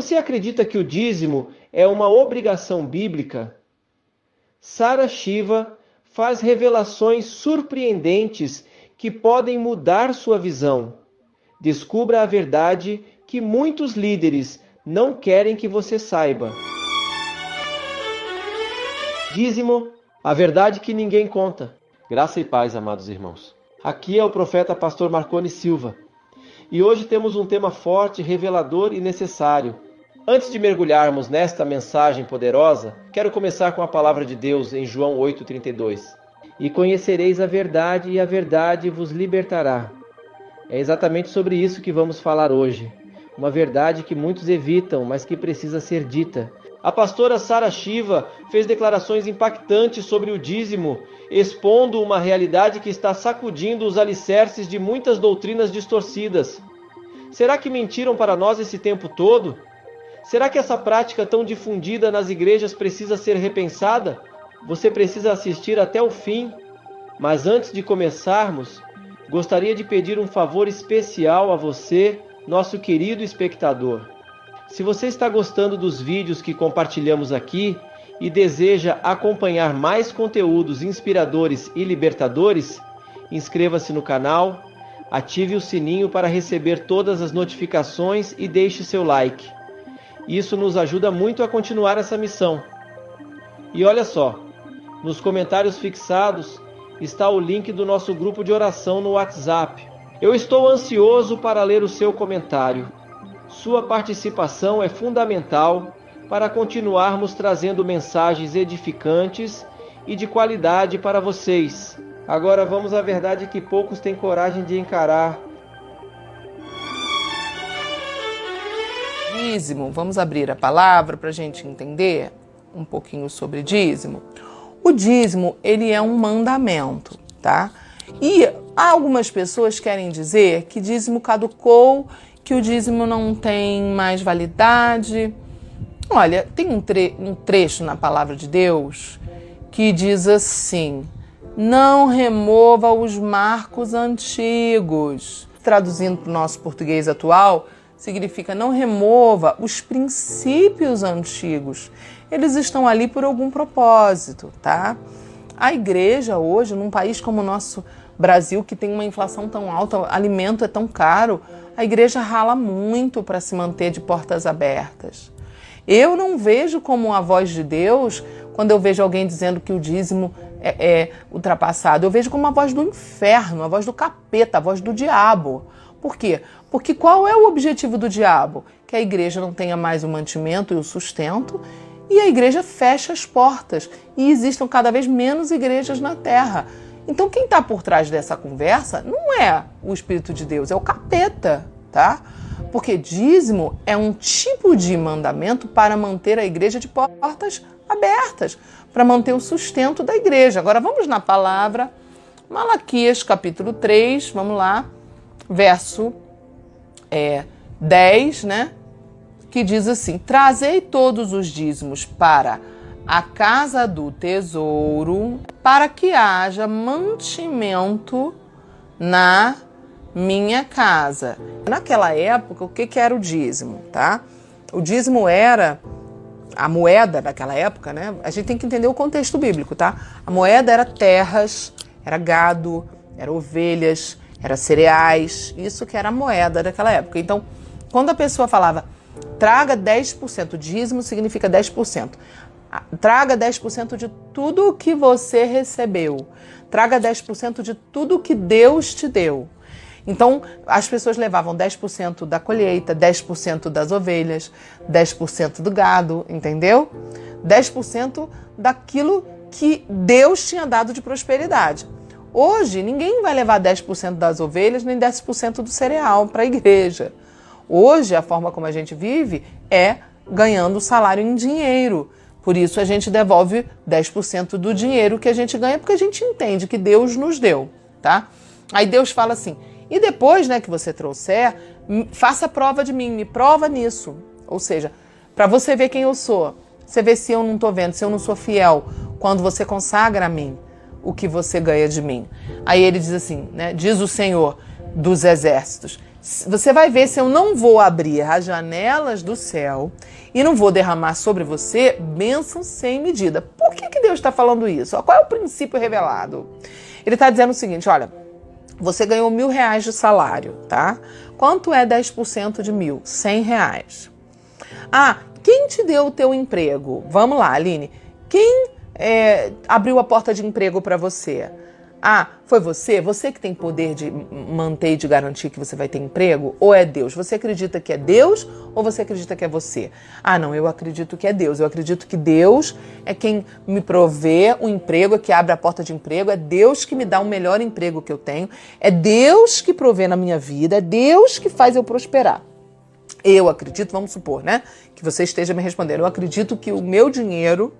Você acredita que o dízimo é uma obrigação bíblica? Sara Shiva faz revelações surpreendentes que podem mudar sua visão. Descubra a verdade que muitos líderes não querem que você saiba. Dízimo, a verdade que ninguém conta. Graça e paz, amados irmãos. Aqui é o profeta pastor Marconi Silva. E hoje temos um tema forte, revelador e necessário. Antes de mergulharmos nesta mensagem poderosa, quero começar com a palavra de Deus em João 8,32. E conhecereis a verdade, e a verdade vos libertará. É exatamente sobre isso que vamos falar hoje. Uma verdade que muitos evitam, mas que precisa ser dita. A pastora Sara Shiva fez declarações impactantes sobre o dízimo, expondo uma realidade que está sacudindo os alicerces de muitas doutrinas distorcidas. Será que mentiram para nós esse tempo todo? Será que essa prática tão difundida nas igrejas precisa ser repensada? Você precisa assistir até o fim. Mas antes de começarmos, gostaria de pedir um favor especial a você, nosso querido espectador. Se você está gostando dos vídeos que compartilhamos aqui e deseja acompanhar mais conteúdos inspiradores e libertadores, inscreva-se no canal, ative o sininho para receber todas as notificações e deixe seu like. Isso nos ajuda muito a continuar essa missão. E olha só, nos comentários fixados está o link do nosso grupo de oração no WhatsApp. Eu estou ansioso para ler o seu comentário. Sua participação é fundamental para continuarmos trazendo mensagens edificantes e de qualidade para vocês. Agora vamos à verdade que poucos têm coragem de encarar. Dízimo, vamos abrir a palavra para a gente entender um pouquinho sobre dízimo. O dízimo, ele é um mandamento, tá? E algumas pessoas querem dizer que dízimo caducou, que o dízimo não tem mais validade. Olha, tem um trecho na palavra de Deus que diz assim: não remova os marcos antigos. Traduzindo para o nosso português atual, significa não remova os princípios antigos. Eles estão ali por algum propósito, tá? A igreja hoje, num país como o nosso Brasil, que tem uma inflação tão alta, alimento é tão caro, a igreja rala muito para se manter de portas abertas. Eu não vejo como a voz de Deus quando eu vejo alguém dizendo que o dízimo é ultrapassado. Eu vejo como a voz do inferno, a voz do capeta, a voz do diabo. Por quê? Porque qual é o objetivo do diabo? Que a igreja não tenha mais o mantimento e o sustento e a igreja feche as portas e existam cada vez menos igrejas na terra. Então quem está por trás dessa conversa não é o Espírito de Deus, é o capeta, tá? Porque dízimo é um tipo de mandamento para manter a igreja de portas abertas, para manter o sustento da igreja. Agora vamos na palavra, Malaquias capítulo 3, vamos lá, verso 10, né? Que diz assim: trazei todos os dízimos para a casa do tesouro, para que haja mantimento na minha casa. Naquela época, o que era o dízimo, tá? O dízimo era a moeda daquela época, né? A gente tem que entender o contexto bíblico, tá? A moeda era terras, era gado, era ovelhas, era cereais, isso que era a moeda daquela época. Então, quando a pessoa falava traga 10%, dízimo significa 10%. Traga 10% de tudo o que você recebeu. Traga 10% de tudo que Deus te deu. Então, as pessoas levavam 10% da colheita, 10% das ovelhas, 10% do gado, entendeu? 10% daquilo que Deus tinha dado de prosperidade. Hoje, ninguém vai levar 10% das ovelhas, nem 10% do cereal para a igreja. Hoje, a forma como a gente vive é ganhando o salário em dinheiro. Por isso, a gente devolve 10% do dinheiro que a gente ganha, porque a gente entende que Deus nos deu, tá? Aí Deus fala assim: e depois, né, que você trouxer, faça prova de mim, me prova nisso. Ou seja, para você ver quem eu sou. Você vê se eu não estou vendo, se eu não sou fiel, quando você consagra a mim o que você ganha de mim. Aí ele diz assim, né? Diz o Senhor dos Exércitos: Você vai ver se eu não vou abrir as janelas do céu e não vou derramar sobre você bênção sem medida. Por que Deus está falando isso? Qual é o princípio revelado? Ele está dizendo o seguinte, olha, você ganhou R$1.000 de salário, tá? Quanto é 10% de 1.000? R$100. Quem te deu o teu emprego? Vamos lá, Aline. Quem abriu a porta de emprego para você? Foi você? Você que tem poder de manter e de garantir que você vai ter emprego? Ou é Deus? Você acredita que é Deus ou você acredita que é você? Não, eu acredito que é Deus. Eu acredito que Deus é quem me provê o emprego, é que abre a porta de emprego, é Deus que me dá o melhor emprego que eu tenho, é Deus que provê na minha vida, é Deus que faz eu prosperar. Eu acredito, vamos supor, né, que você esteja me respondendo, eu acredito que o meu dinheiro,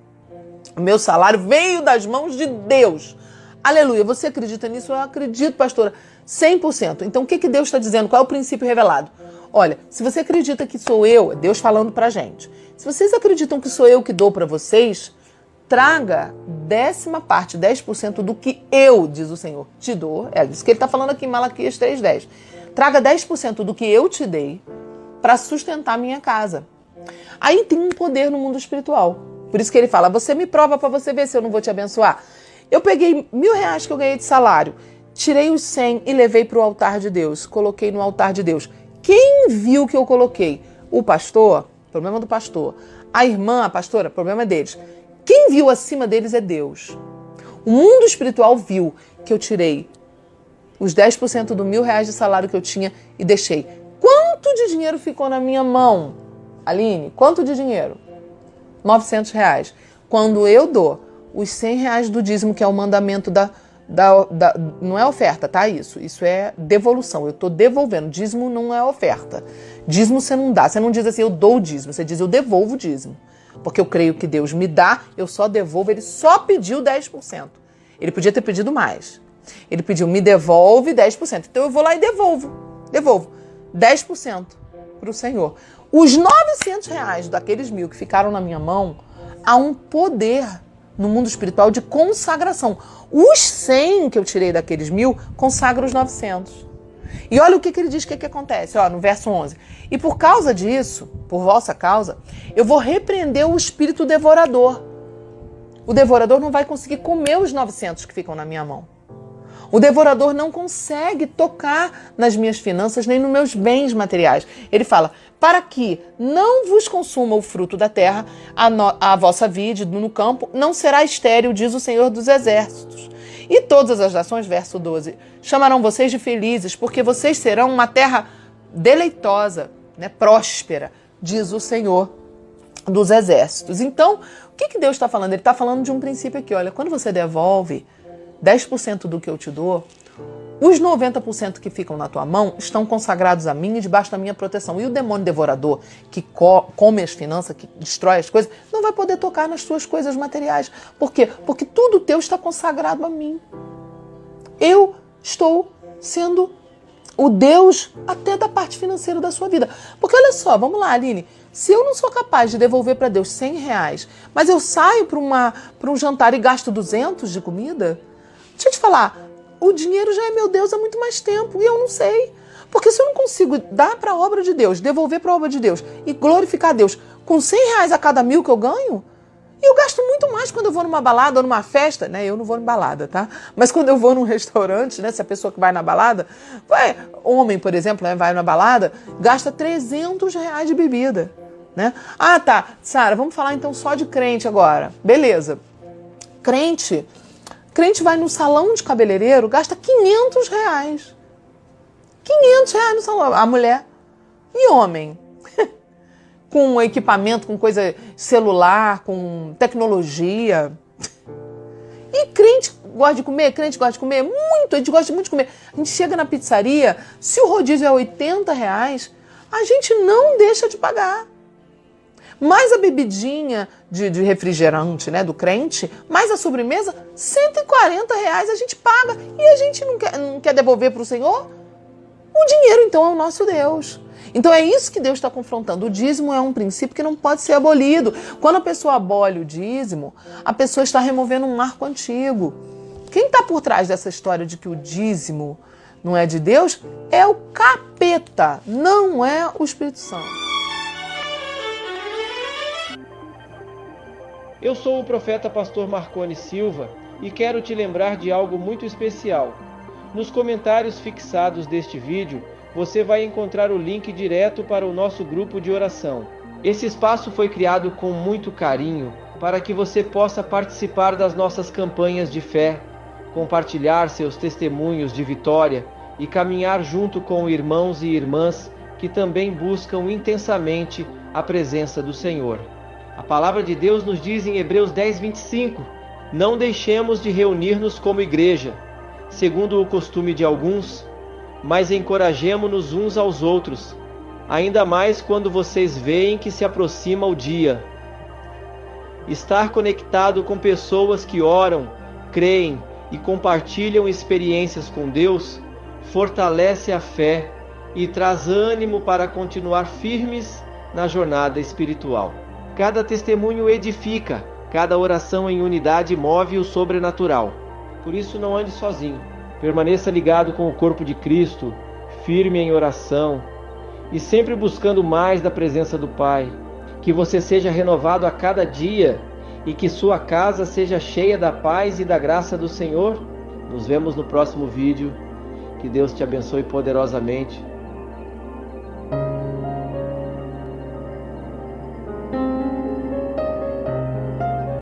o meu salário veio das mãos de Deus. Aleluia, você acredita nisso? Eu acredito, pastora, 100%. Então, o que Deus está dizendo? Qual é o princípio revelado? Olha, se você acredita que sou eu, é Deus falando pra gente. Se vocês acreditam que sou eu que dou para vocês, traga 10% do que eu, diz o Senhor, te dou. É isso que ele está falando aqui em Malaquias 3:10. Traga 10% do que eu te dei para sustentar a minha casa. Aí tem um poder no mundo espiritual. Por isso que ele fala, você me prova para você ver se eu não vou te abençoar. Eu peguei R$1.000 que eu ganhei de salário, tirei os 100 e levei para o altar de Deus, coloquei no altar de Deus. Quem viu que eu coloquei? O pastor, problema do pastor. A irmã, a pastora, problema deles. Quem viu acima deles é Deus. O mundo espiritual viu que eu tirei os 10% do R$1.000 de salário que eu tinha e deixei. Quanto de dinheiro ficou na minha mão? Aline, quanto de dinheiro? R$900. Quando eu dou os R$100 do dízimo, que é o mandamento não é oferta, tá? Isso é devolução. Eu estou devolvendo. Dízimo não é oferta. Dízimo você não dá. Você não diz assim, eu dou o dízimo. Você diz, eu devolvo o dízimo. Porque eu creio que Deus me dá, eu só devolvo. Ele só pediu 10%. Ele podia ter pedido mais. Ele pediu, me devolve 10%. Então eu vou lá e devolvo. Devolvo 10% para o Senhor. Os R$900 daqueles 1.000 que ficaram na minha mão, há um poder no mundo espiritual de consagração. Os 100 que eu tirei daqueles 1.000 consagram os 900. E olha o que ele diz, que acontece, no verso 11. E por causa disso, por vossa causa, eu vou repreender o espírito devorador. O devorador não vai conseguir comer os 900 que ficam na minha mão. O devorador não consegue tocar nas minhas finanças nem nos meus bens materiais. Ele fala, para que não vos consuma o fruto da terra, a vossa vide no campo não será estéril, diz o Senhor dos Exércitos. E todas as nações, verso 12, chamarão vocês de felizes, porque vocês serão uma terra deleitosa, próspera, diz o Senhor dos Exércitos. Então, o que Deus está falando? Ele está falando de um princípio aqui, olha, quando você devolve 10% do que eu te dou, os 90% que ficam na tua mão estão consagrados a mim e debaixo da minha proteção. E o demônio devorador, que come as finanças, que destrói as coisas, não vai poder tocar nas tuas coisas materiais. Por quê? Porque tudo teu está consagrado a mim. Eu estou sendo o Deus até da parte financeira da sua vida. Porque olha só, vamos lá, Aline, se eu não sou capaz de devolver para Deus R$100, mas eu saio para um jantar e gasto 200 de comida, deixa eu te falar, o dinheiro já é meu Deus há muito mais tempo e eu não sei. Porque se eu não consigo dar para a obra de Deus, devolver para a obra de Deus e glorificar a Deus com R$100 a cada 1.000 que eu ganho, e eu gasto muito mais quando eu vou numa balada ou numa festa, Eu não vou em balada, tá? Mas quando eu vou num restaurante, se a pessoa que vai na balada, homem, por exemplo, vai na balada, gasta R$300 de bebida, tá, Sara, vamos falar então só de crente agora. Beleza. Crente vai no salão de cabeleireiro, gasta R$500. R$500 no salão. A mulher. E homem? Com equipamento, com coisa celular, com tecnologia. E crente gosta de comer? Crente gosta de comer? Muito, a gente gosta muito de comer. A gente chega na pizzaria, se o rodízio é R$80, a gente não deixa de pagar. Mais a bebidinha de refrigerante, do crente, mais a sobremesa, R$140 a gente paga. E a gente não quer devolver para o Senhor? O dinheiro, então, é o nosso Deus. Então é isso que Deus está confrontando. O dízimo é um princípio que não pode ser abolido. Quando a pessoa abole o dízimo, a pessoa está removendo um marco antigo. Quem está por trás dessa história de que o dízimo não é de Deus, é o capeta, não é o Espírito Santo. Eu sou o profeta pastor Marconi Silva e quero te lembrar de algo muito especial. Nos comentários fixados deste vídeo, você vai encontrar o link direto para o nosso grupo de oração. Esse espaço foi criado com muito carinho para que você possa participar das nossas campanhas de fé, compartilhar seus testemunhos de vitória e caminhar junto com irmãos e irmãs que também buscam intensamente a presença do Senhor. A palavra de Deus nos diz em Hebreus 10:25: não deixemos de reunir-nos como igreja, segundo o costume de alguns, mas encorajemo-nos uns aos outros, ainda mais quando vocês veem que se aproxima o dia. Estar conectado com pessoas que oram, creem e compartilham experiências com Deus fortalece a fé e traz ânimo para continuar firmes na jornada espiritual. Cada testemunho edifica, cada oração em unidade move o sobrenatural. Por isso não ande sozinho. Permaneça ligado com o corpo de Cristo, firme em oração e sempre buscando mais da presença do Pai. Que você seja renovado a cada dia e que sua casa seja cheia da paz e da graça do Senhor. Nos vemos no próximo vídeo. Que Deus te abençoe poderosamente.